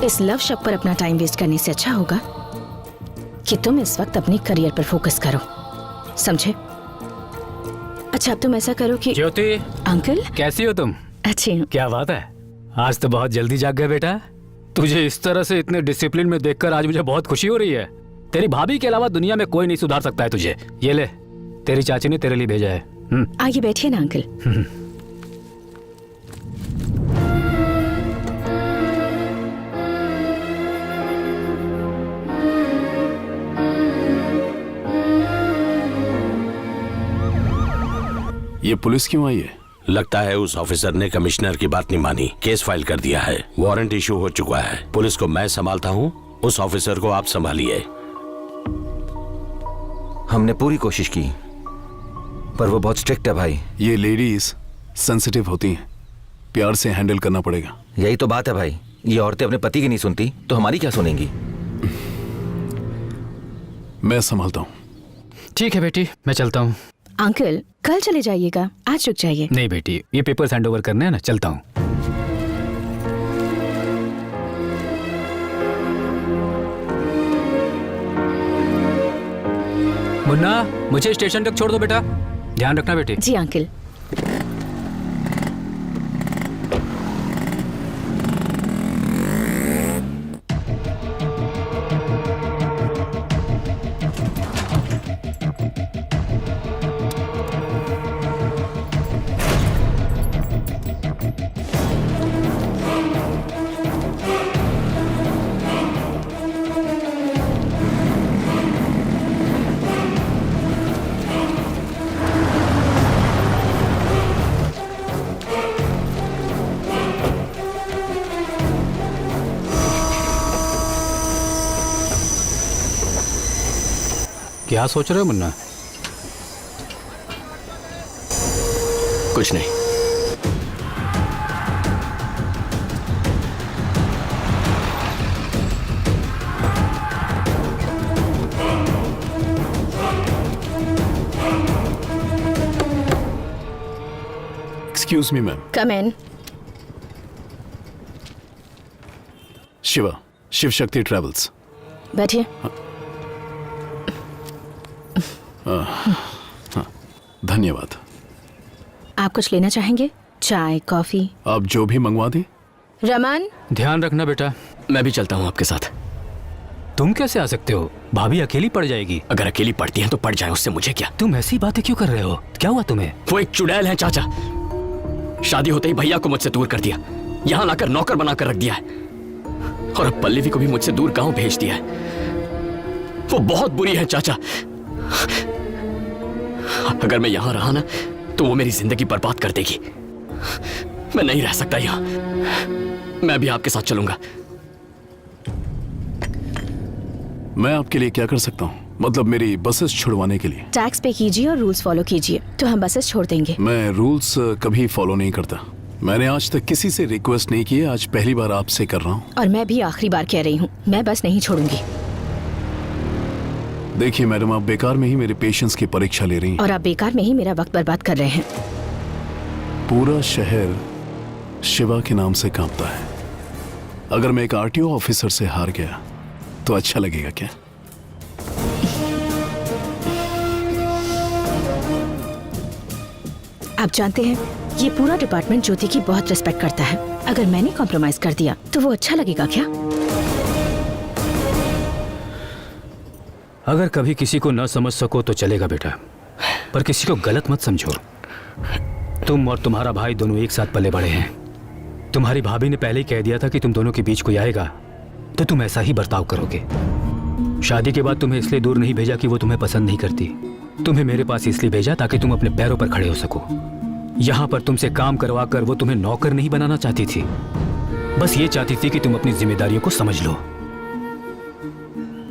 इस लव शक पर अपना टाइम वेस्ट करने से अच्छा होगा कि तुम इस वक्त अपने करियर पर फोकस करो, समझे? अच्छा अब तुम ऐसा करो कि ज्योति अंकल कैसी हो तुम? अच्छी हूँ। क्या बात है, आज तो बहुत जल्दी जाग गए बेटा। तुझे इस तरह से इतने डिसिप्लिन में देखकर आज मुझे बहुत खुशी हो रही है। तेरी भाभी के अलावा दुनिया में कोई नहीं सुधार सकता है तुझे। ये ले, तेरी चाची ने तेरे लिए भेजा है। आगे बैठिए ना अंकल। ये पुलिस क्यों आई है? लगता है उस ऑफिसर ने कमिश्नर की बात नहीं मानी, केस फाइल कर दिया है, वारंट इशू हो चुका है। पुलिस को मैं संभालता हूँ, उस ऑफिसर को आप संभालिए। हमने पूरी कोशिश की पर वो बहुत स्ट्रिक्ट है भाई। ये लेडीज सेंसिटिव होती हैं, प्यार से हैंडल करना पड़ेगा। यही तो बात है भाई, ये औरतें अपने पति की नहीं सुनती तो हमारी क्या सुनेंगी? मैं संभालता हूँ। ठीक है बेटी, मैं चलता हूँ। अंकल कल चले जाइएगा, आज रुक जाइए। नहीं बेटी, ये पेपर्स हैंड ओवर करने हैं ना, चलता हूँ। मुन्ना, मुझे स्टेशन तक छोड़ दो बेटा, ध्यान रखना बेटी। जी अंकल। क्या सोच रहे हो मुन्ना? कुछ नहीं। Excuse me ma'am. Come in. Shiva, Shiv Shakti travels. बैठिए। धन्यवाद। आप कुछ लेना चाहेंगे? चाय, कॉफी? आप जो भी मंगवा दें। रमन ध्यान रखना बेटा। मैं भी चलता हूँ आपके साथ। तुम कैसे आ सकते हो? भाभी अकेली पड़ जाएगी। अगर अकेली पड़ती है तो पड़ जाए, उससे मुझे क्या? तुम ऐसी बातें क्यों कर रहे हो? क्या हुआ तुम्हें? वो एक चुड़ैल है चाचा। शादी होते ही भैया को मुझसे दूर कर दिया, यहाँ लाकर नौकर बनाकर रख दिया है, और अब पल्लवी को भी मुझसे दूर गांव भेज दिया है। वो बहुत बुरी है चाचा। अगर मैं यहां रहा ना तो वो मेरी जिंदगी बर्बाद कर देगी। मैं नहीं रह सकता यहाँ। मैं भी आपके साथ चलूंगा। मैं आपके लिए क्या कर सकता हूँ? मतलब मेरी बसेस छुड़वाने के लिए? टैक्स पे कीजिए और रूल्स फॉलो कीजिए तो हम बसेस छोड़ देंगे। मैं रूल्स कभी फॉलो नहीं करता। मैंने आज तक किसी से रिक्वेस्ट नहीं की, आज पहली बार आपसे कर रहा हूँ। और मैं भी आखिरी बार कह रही हूँ, मैं बस नहीं छोड़ूंगी। देखिए मैडम, आप बेकार में ही मेरे पेशेंस की परीक्षा ले रही हैं। और आप बेकार में ही मेरा वक्त बर्बाद कर रहे हैं। पूरा शहर शिवा के नाम से कांपता है। अगर मैं एक आरटीओ ऑफिसर से हार गया तो अच्छा लगेगा क्या? आप जानते हैं, ये पूरा डिपार्टमेंट ज्योति की बहुत रिस्पेक्ट करता है। अगर मैंने कॉम्प्रोमाइज कर दिया तो वो अच्छा लगेगा क्या? अगर कभी किसी को न समझ सको तो चलेगा बेटा, पर किसी को गलत मत समझो। तुम और तुम्हारा भाई दोनों एक साथ पले बड़े हैं। तुम्हारी भाभी ने पहले ही कह दिया था कि तुम दोनों के बीच कोई आएगा तो तुम ऐसा ही बर्ताव करोगे। शादी के बाद तुम्हें इसलिए दूर नहीं भेजा कि वो तुम्हें पसंद नहीं करती। तुम्हें मेरे पास इसलिए भेजा ताकि तुम अपने पैरों पर खड़े हो सको। यहाँ पर तुमसे काम करवा कर वो तुम्हें नौकर नहीं बनाना चाहती थी, बस ये चाहती थी कि तुम अपनी जिम्मेदारियों को समझ लो।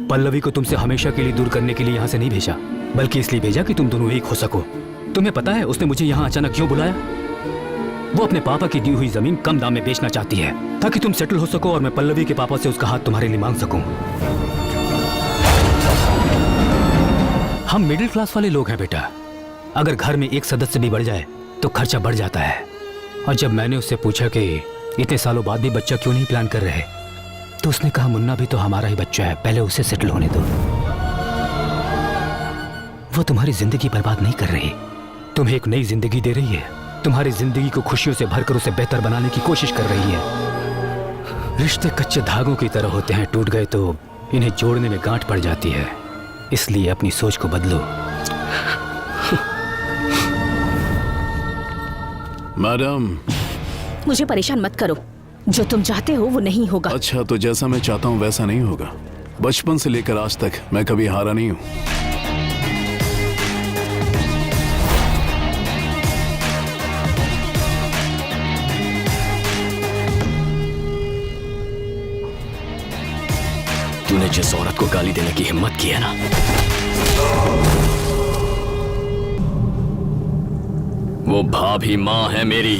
पल्लवी को तुमसे हमेशा के लिए दूर करने के लिए यहाँ से नहीं भेजा, बल्कि इसलिए भेजा कि तुम दोनों एक हो सको। तुम्हें पता है उसने मुझे यहाँ अचानक क्यों बुलाया? वो अपने पापा की दी हुई जमीन कम दाम में बेचना चाहती है ताकि तुम सेटल हो सको और मैं पल्लवी के पापा से उसका हाथ तुम्हारे लिए मांग सकूं। हम मिडिल क्लास वाले लोग हैं बेटा। अगर घर में एक सदस्य भी बढ़ जाए तो खर्चा बढ़ जाता है। और जब मैंने उससे पूछा कि इतने सालों बाद भी बच्चा क्यों नहीं प्लान कर रहे, तो उसने कहा मुन्ना भी तो हमारा ही बच्चा है, पहले उसे सेटल होने दो। वो तुम्हारी जिंदगी बर्बाद नहीं कर रही, तुम्हें एक नई जिंदगी दे रही है। तुम्हारी जिंदगी को खुशियों से भरकर उसे बेहतर बनाने की कोशिश कर रही है। रिश्ते कच्चे धागों की तरह होते हैं, टूट गए तो इन्हें जोड़ने में गांठ पड़ जाती है। इसलिए अपनी सोच को बदलो। मैडम, मुझे परेशान मत करो। जो तुम चाहते हो वो नहीं होगा। अच्छा, तो जैसा मैं चाहता हूं वैसा नहीं होगा। बचपन से लेकर आज तक मैं कभी हारा नहीं हूं। तूने जिस औरत को गाली देने की हिम्मत की है ना, वो भाभी मां है मेरी।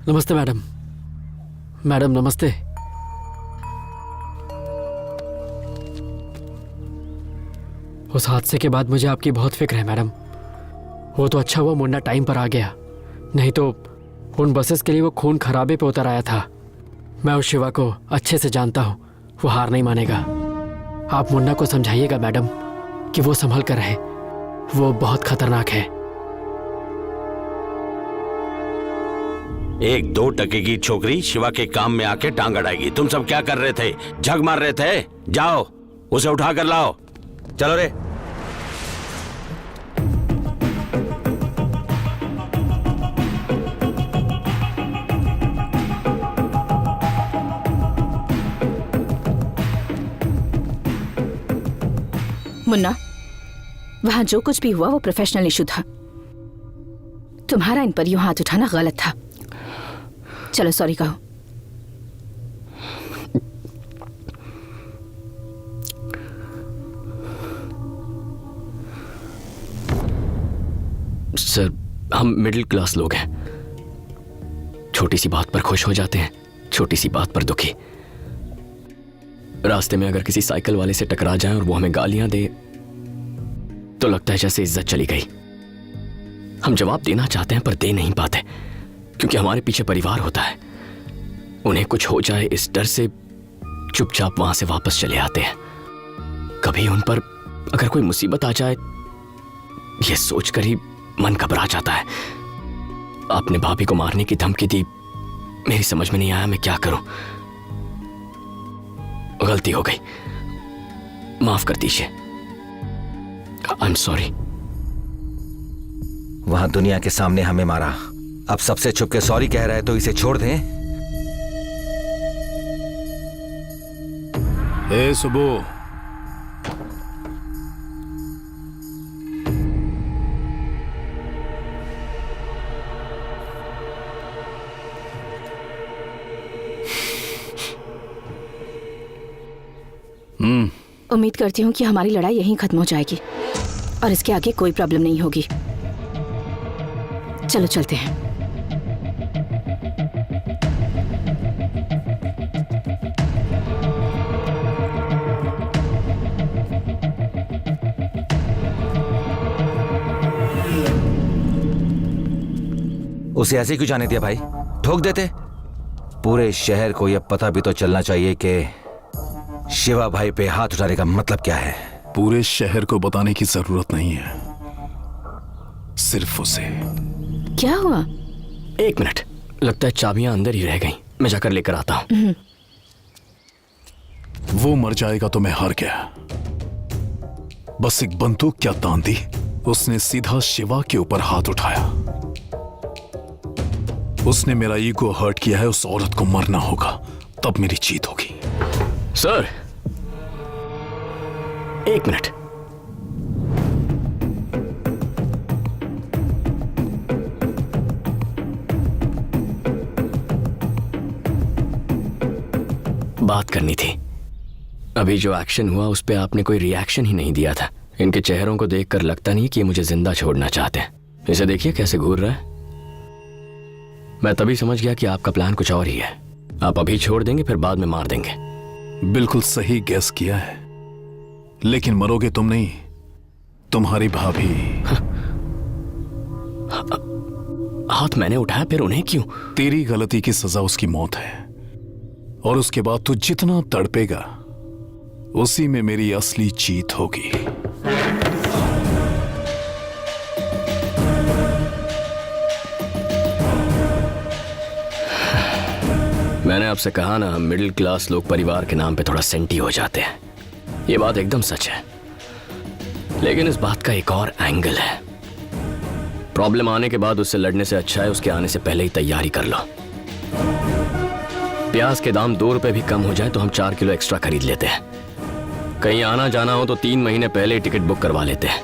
नमस्ते मैडम। मैडम नमस्ते। उस हादसे के बाद मुझे आपकी बहुत फिक्र है मैडम। वो तो अच्छा हुआ मुन्ना टाइम पर आ गया, नहीं तो उन बसेस के लिए वो खून खराबे पे उतर आया था। मैं उस शिवा को अच्छे से जानता हूँ, वो हार नहीं मानेगा। आप मुन्ना को समझाइएगा मैडम कि वो संभल कर रहे, वो बहुत खतरनाक है। 1-2 टके की छोकरी शिवा के काम में आके टांग अड़ाएगी। तुम सब क्या कर रहे थे? झग मार रहे थे? जाओ उसे उठा कर लाओ। चलो रे। मुन्ना, वहां जो कुछ भी हुआ वो प्रोफेशनल इशू था। तुम्हारा इन पर यूं हाथ उठाना गलत था। चलो सॉरी कहो। सर, हम मिडिल क्लास लोग हैं। छोटी सी बात पर खुश हो जाते हैं, छोटी सी बात पर दुखी। रास्ते में अगर किसी साइकिल वाले से टकरा जाए और वो हमें गालियां दे तो लगता है जैसे इज्जत चली गई। हम जवाब देना चाहते हैं पर दे नहीं पाते, क्योंकि हमारे पीछे परिवार होता है। उन्हें कुछ हो जाए इस डर से चुपचाप वहां से वापस चले आते हैं। कभी उन पर अगर कोई मुसीबत आ जाए ये सोचकर ही मन घबरा जाता है। आपने भाभी को मारने की धमकी दी, मेरी समझ में नहीं आया मैं क्या करूं। गलती हो गई, माफ कर दीजिए। I am sorry. वहां दुनिया के सामने हमें मारा, अब सबसे छुप के सॉरी कह रहा है तो इसे छोड़ दें। ए सुबो, उम्मीद करती हूँ कि हमारी लड़ाई यहीं खत्म हो जाएगी और इसके आगे कोई प्रॉब्लम नहीं होगी। चलो चलते हैं। उसे ऐसे क्यों जाने दिया भाई? ठोक देते। पूरे शहर को यह पता भी तो चलना चाहिए कि शिवा भाई पे हाथ उठाने का मतलब क्या है। पूरे शहर को बताने की जरूरत नहीं है, सिर्फ उसे। क्या हुआ? एक मिनट, लगता है चाबियां अंदर ही रह गई, मैं जाकर लेकर आता हूं। वो मर जाएगा तो मैं हार गया। बस एक बंदूक क्या तान दी, उसने सीधा शिवा के ऊपर हाथ उठाया। उसने मेरा ईगो हर्ट किया है, उस औरत को मरना होगा, तब मेरी जीत होगी। सर, एक मिनट। बात करनी थी। अभी जो एक्शन हुआ उस पे आपने कोई रिएक्शन ही नहीं दिया था। इनके चेहरों को देखकर लगता नहीं कि ये मुझे जिंदा छोड़ना चाहते हैं। इसे देखिए कैसे घूर रहा है। मैं तभी समझ गया कि आपका प्लान कुछ और ही है। आप अभी छोड़ देंगे फिर बाद में मार देंगे। बिल्कुल सही गैस किया है, लेकिन मरोगे तुम नहीं, तुम्हारी भाभी। हाथ मैंने उठाया, फिर उन्हें क्यों? तेरी गलती की सजा उसकी मौत है, और उसके बाद तू जितना तड़पेगा उसी में मेरी असली जीत होगी। मैंने आपसे कहा ना, हम मिडिल क्लास लोग परिवार के नाम पे थोड़ा सेंटी हो जाते हैं। ये बात एकदम सच है, लेकिन इस बात का एक और एंगल है। प्रॉब्लम आने के बाद उससे लड़ने से अच्छा है उसके आने से पहले ही तैयारी कर लो। प्याज के दाम 2 रुपए भी कम हो जाए तो हम 4 किलो एक्स्ट्रा खरीद लेते हैं। कहीं आना जाना हो तो 3 महीने पहले ही टिकट बुक करवा लेते हैं।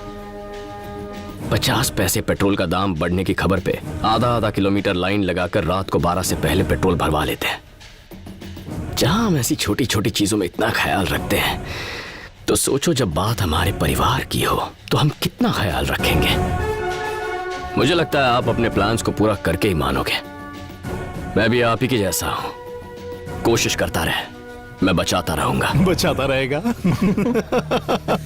50 पैसे पेट्रोल का दाम बढ़ने की खबर पे आधा किलोमीटर लाइन लगाकर रात को 12 से पहले पेट्रोल भरवा लेते हैं। जहां हम ऐसी छोटी छोटी चीजों में इतना ख्याल रखते हैं, तो सोचो जब बात हमारे परिवार की हो तो हम कितना ख्याल रखेंगे। मुझे लगता है आप अपने प्लान्स को पूरा करके ही मानोगे। मैं भी आप ही के जैसा हूं। कोशिश करता रहे, मैं बचाता रहूंगा। बचाता रहेगा।